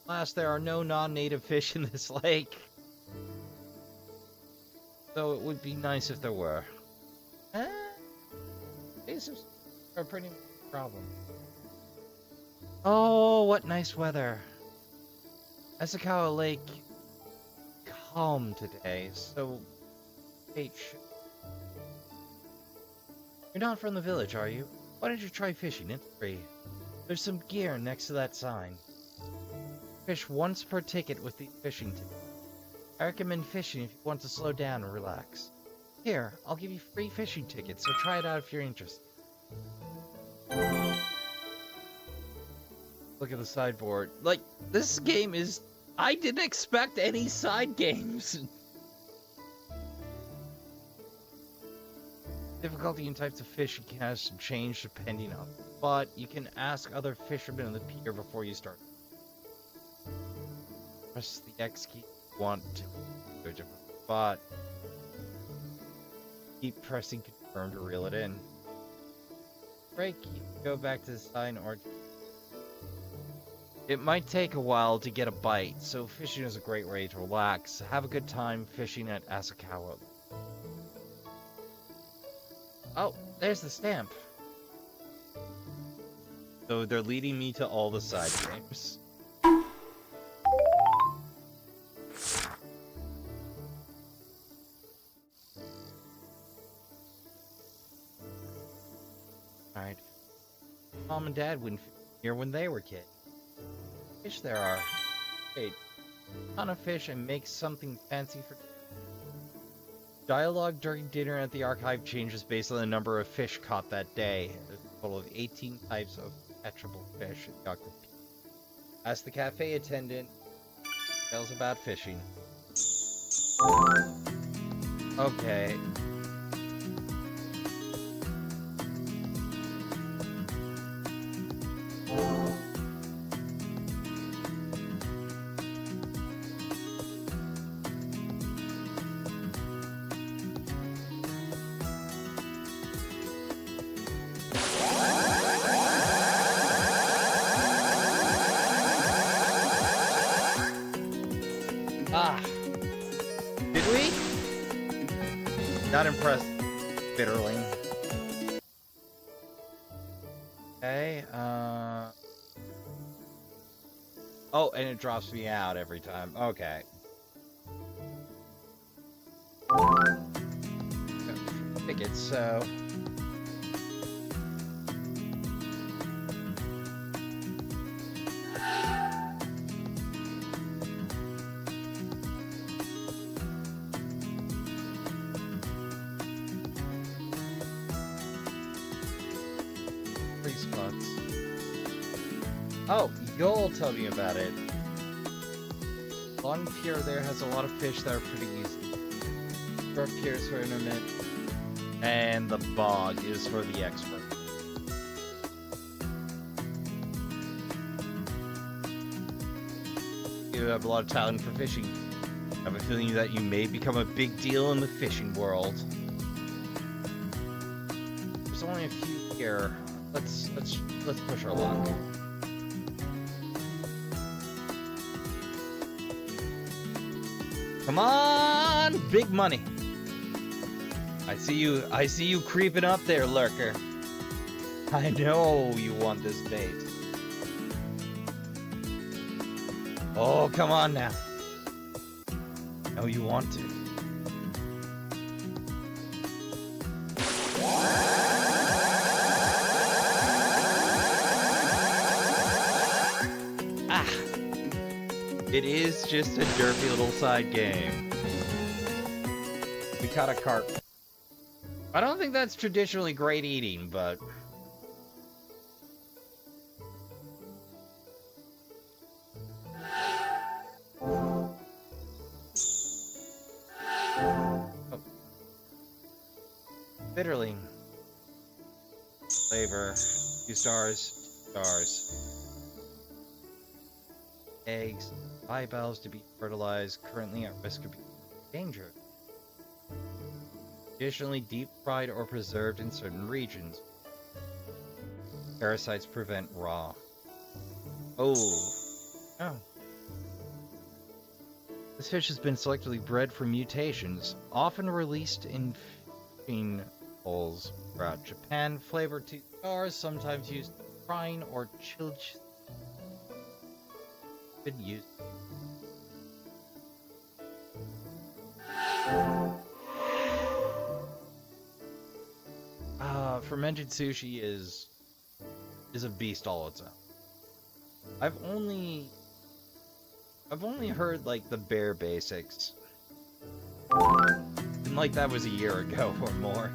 Alas, there are no non-native fish in this lake. Though it would be nice if there were. These are a pretty problem. Oh, what nice weather. Asakawa Lake calm today, so H. You're not from the village, are you? Why don't you try fishing? It's free. There's some gear next to that sign. Fish once per ticket with the fishing ticket. I recommend fishing if you want to slow down and relax. Here, I'll give you free fishing tickets, so try it out if you're interested. Look at the sideboard. Like, this game is... I didn't expect any side games. Difficulty and types of fish you can have change depending on, but you can ask other fishermen in the pier before you start. Press the X key if you want to go a different spot. Keep pressing confirm to reel it in. Break, you can go back to the sign or... It might take a while to get a bite, so fishing is a great way to relax. Have a good time fishing at Asakawa. Oh, there's the stamp. So they're leading me to all the side games. Alright. Mom and Dad wouldn't fit here when they were kids. Fish there are. Wait. Ton of fish and make something fancy for... Dialogue during dinner at the archive changes based on the number of fish caught that day. There's a total of 18 types of catchable fish at the Octopus. Ask the cafe attendant. Tales about fishing. Okay. Ah. Did we? Not impressed, Bitterling. Okay, Oh, and it drops me out every time. Okay. Tickets, so... Free spots. Oh, you'll tell me about it. Long Pier there has a lot of fish that are pretty easy. Short piers for intermittent. And the bog is for the expert. You have a lot of talent for fishing. I have a feeling that you may become a big deal in the fishing world. There's only a few here. Let's push our luck. Come on, big money. I see you creeping up there, lurker. I know you want this bait. Oh, come on now. I know you want to. It is just a derpy little side game. We caught a carp. I don't think that's traditionally great eating, but... Oh. Bitterling. Flavor. 2 stars. 2 stars. Eggs. Bivalves to be fertilized, currently at risk of being dangerous. Additionally, deep fried or preserved in certain regions. Parasites prevent raw. Oh. This fish has been selectively bred for mutations, often released in fishing holes throughout Japan. Flavor 2 stars, sometimes used frying or chilled. Good use. Fermented sushi is a beast all its own. I've only heard like the bare basics. And like that was a year ago or more.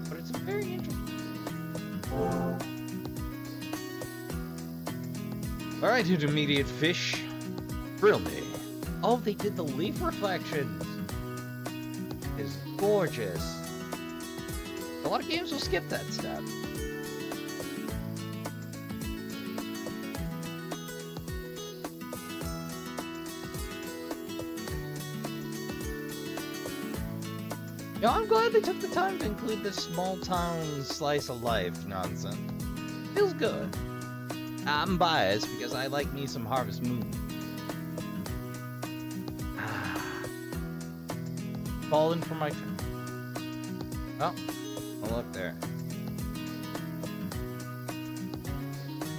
But it's very interesting. Alright, intermediate fish. Grill me. Oh, they did the leaf reflections. It's gorgeous. A lot of games will skip that step. You know, I'm glad they took the time to include this small town slice of life nonsense. Feels good. I'm biased because I like me some Harvest Moon. Falling for my turn. Oh, I'll look there.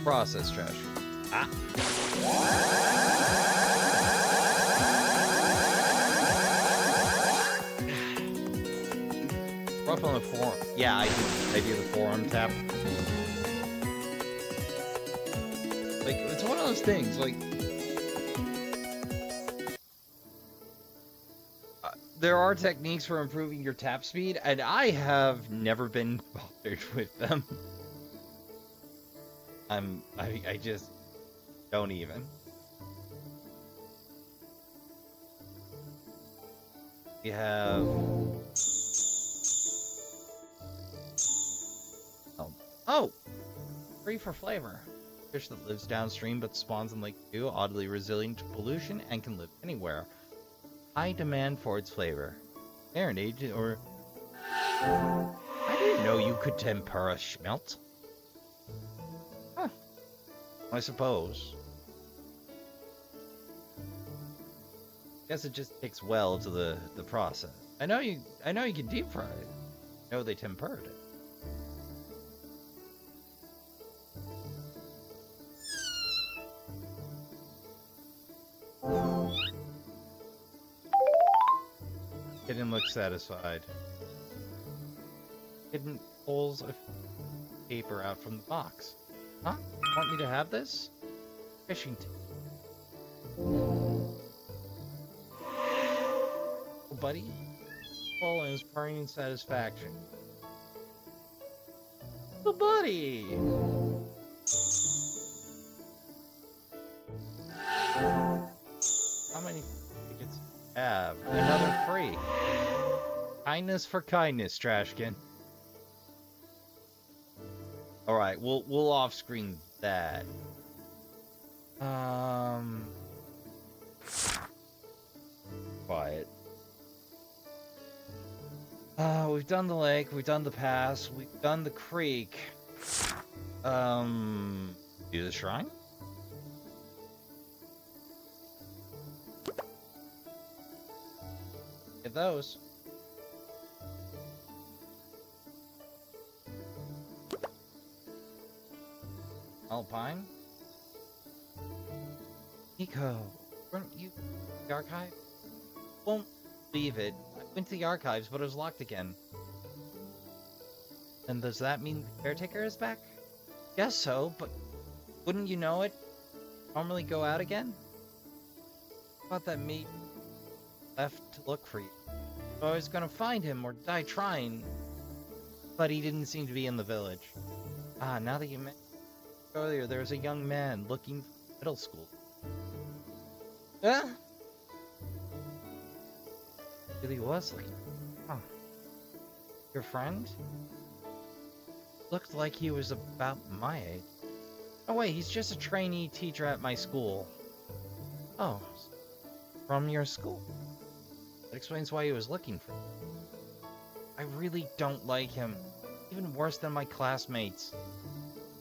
Process trash. Ah. Rough on the forearm. Yeah, I do the forearm tap. Like, it's one of those things, like... there are techniques for improving your tap speed, and I have never been bothered with them. I just don't even. We have... Oh! Free for flavor. Fish that lives downstream but spawns in Lake 2, oddly resilient to pollution, and can live anywhere. High demand for its flavor. Marinade or... I didn't know you could tempura schmelt. Huh. I suppose. Guess it just takes well to the process. I know you can deep fry it. I know they tempered it. He didn't look satisfied. Hidden pulls of paper out from the box. Huh? Want me to have this? Fishing tape. Oh, buddy. Paul is purring in satisfaction. Oh, buddy! How many tickets do you have? Another free. Kindness for kindness, Trashkin. Alright, we'll off-screen that. Quiet. We've done the lake, we've done the pass, we've done the creek. Do the shrine? Get those. Alpine? Nico, weren't you in the archive? Won't believe it. I went to the archives, but it was locked again. And does that mean the caretaker is back? Guess so, but wouldn't you know it? Normally go out again? Thought that me left to look for you. So I was gonna find him or die trying, but he didn't seem to be in the village. Ah, now that you mentioned earlier, there was a young man looking for middle school. Really was looking. Huh. Your friend? Looked like he was about my age. Oh wait, he's just a trainee teacher at my school. Oh, from your school? That explains why he was looking for me. I really don't like him. Even worse than my classmates.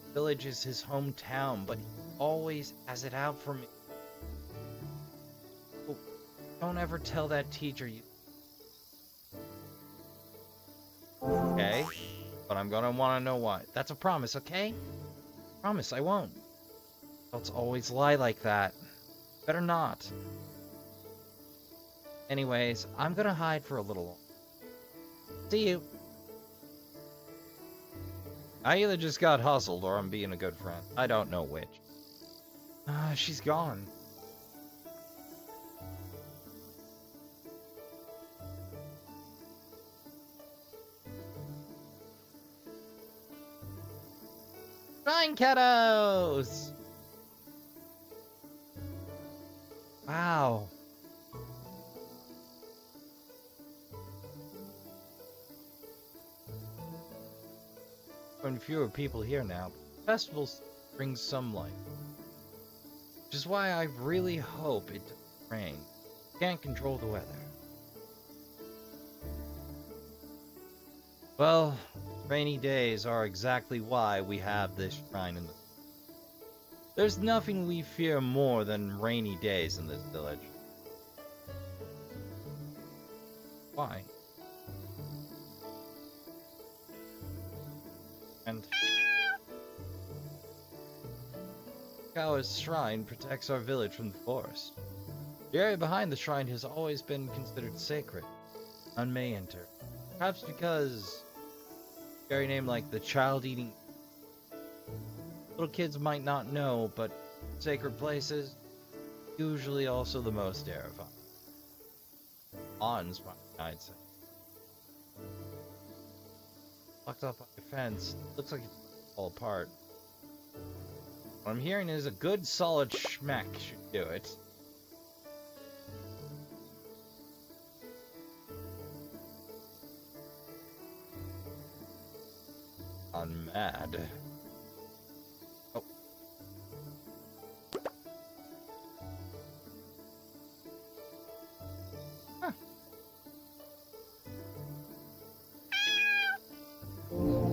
The village is his hometown, but he always has it out for me. Oh, don't ever tell that teacher you... Okay, but I'm gonna want to know why. That's a promise, okay? Promise, I won't. Adults always lie like that. Better not. Anyways, I'm gonna hide for a little. See you. I either just got hustled or I'm being a good friend. I don't know which. She's gone. Fine, kiddos! Wow. And fewer people here now. Festivals bring some life. Which is why I really hope it doesn't rain. Can't control the weather. Well, rainy days are exactly why we have this shrine in the... There's nothing we fear more than rainy days in this village. Why? And Kawa's shrine protects our village from the forest. The area behind the shrine has always been considered sacred. None may enter. Perhaps because very name like the child-eating... Little kids might not know, but sacred places usually also the most terrifying. Awe-inspiring, I'd say. Locked up by a fence. Looks like it's fall apart. What I'm hearing is a good solid schmeck should do it. I'm mad. Oh. Huh.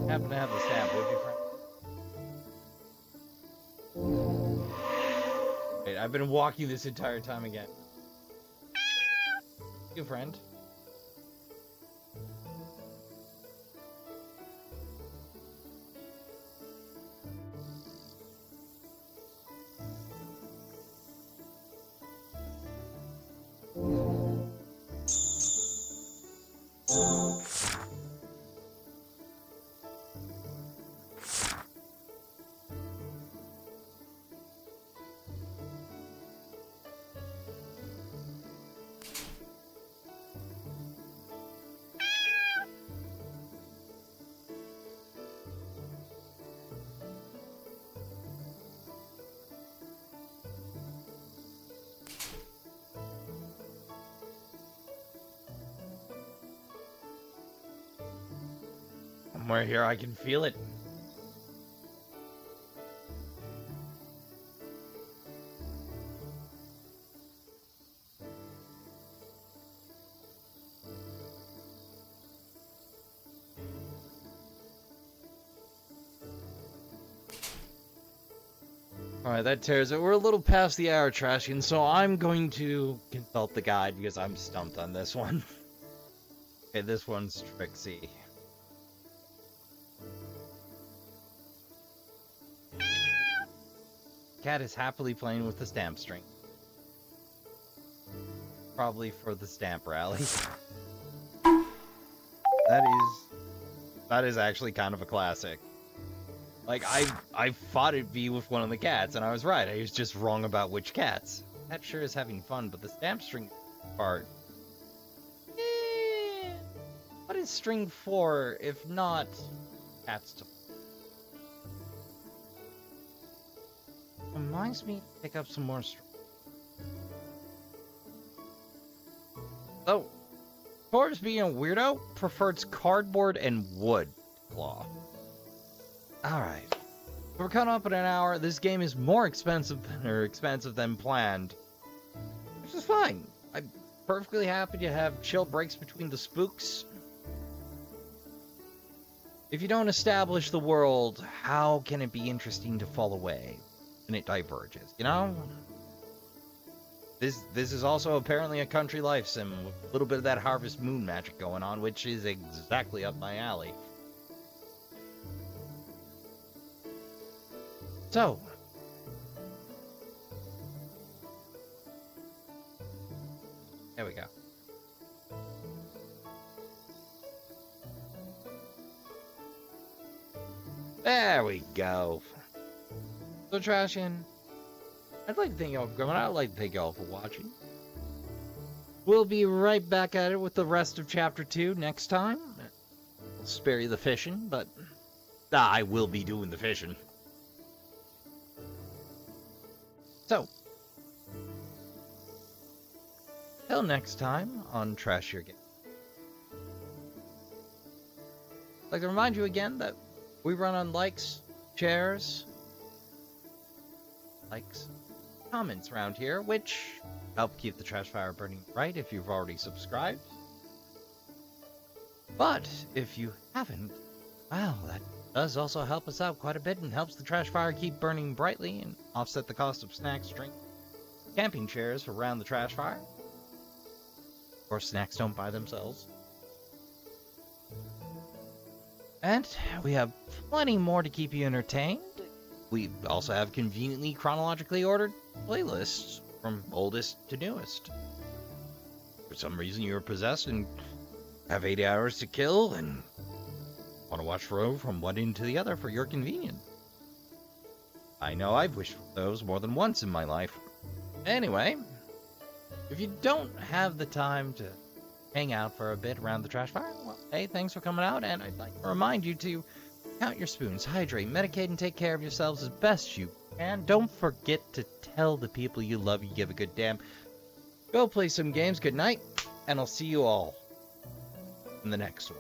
Happen to have the stamp, would you, friend? Wait, I've been walking this entire time again. You, friend. Somewhere here I can feel it. Alright, that tears it. We're a little past the hour, Trashkin, so I'm going to consult the guide because I'm stumped on this one. Okay, this one's Trixie. Cat is happily playing with the stamp string. Probably for the stamp rally. That is actually kind of a classic. Like, I thought it'd be with one of the cats, and I was right. I was just wrong about which cats. Cat sure is having fun, but the stamp string part... What is string for, if not cats to... Reminds me to pick up some more string. So, towards being a weirdo, prefers cardboard and wood cloth. Alright. We're coming up in an hour. This game is more expensive than planned. Which is fine. I'm perfectly happy to have chill breaks between the spooks. If you don't establish the world, how can it be interesting to fall away when it diverges, you know? This is also apparently a country life sim with a little bit of that Harvest Moon magic going on, which is exactly up my alley. So, there we go. There we go. So, Trashkin, I'd like to thank y'all for coming out. I'd like to thank y'all for watching. We'll be right back at it with the rest of Chapter 2 next time. I'll spare you the fishing, but I will be doing the fishing. So, till next time on Trash Your Game. I'd like to remind you again that we run on likes, shares, comments around here, which help keep the trash fire burning bright if you've already subscribed. But if you haven't, well, that does also help us out quite a bit and helps the trash fire keep burning brightly and offset the cost of snacks, drink, camping chairs around the trash fire. Of course, snacks don't buy themselves. And we have plenty more to keep you entertained. We also have conveniently chronologically ordered playlists from oldest to newest. For some reason you're possessed and have 80 hours to kill and want to watch from one end to the other for your convenience. I know I've wished for those more than once in my life. Anyway, if you don't have the time to hang out for a bit around the trash fire, well, hey, thanks for coming out, and I'd like to remind you to count your spoons, hydrate, medicate, and take care of yourselves as best you can. Don't forget to tell the people you love you give a good damn. Go play some games. Good night, and I'll see you all in the next one.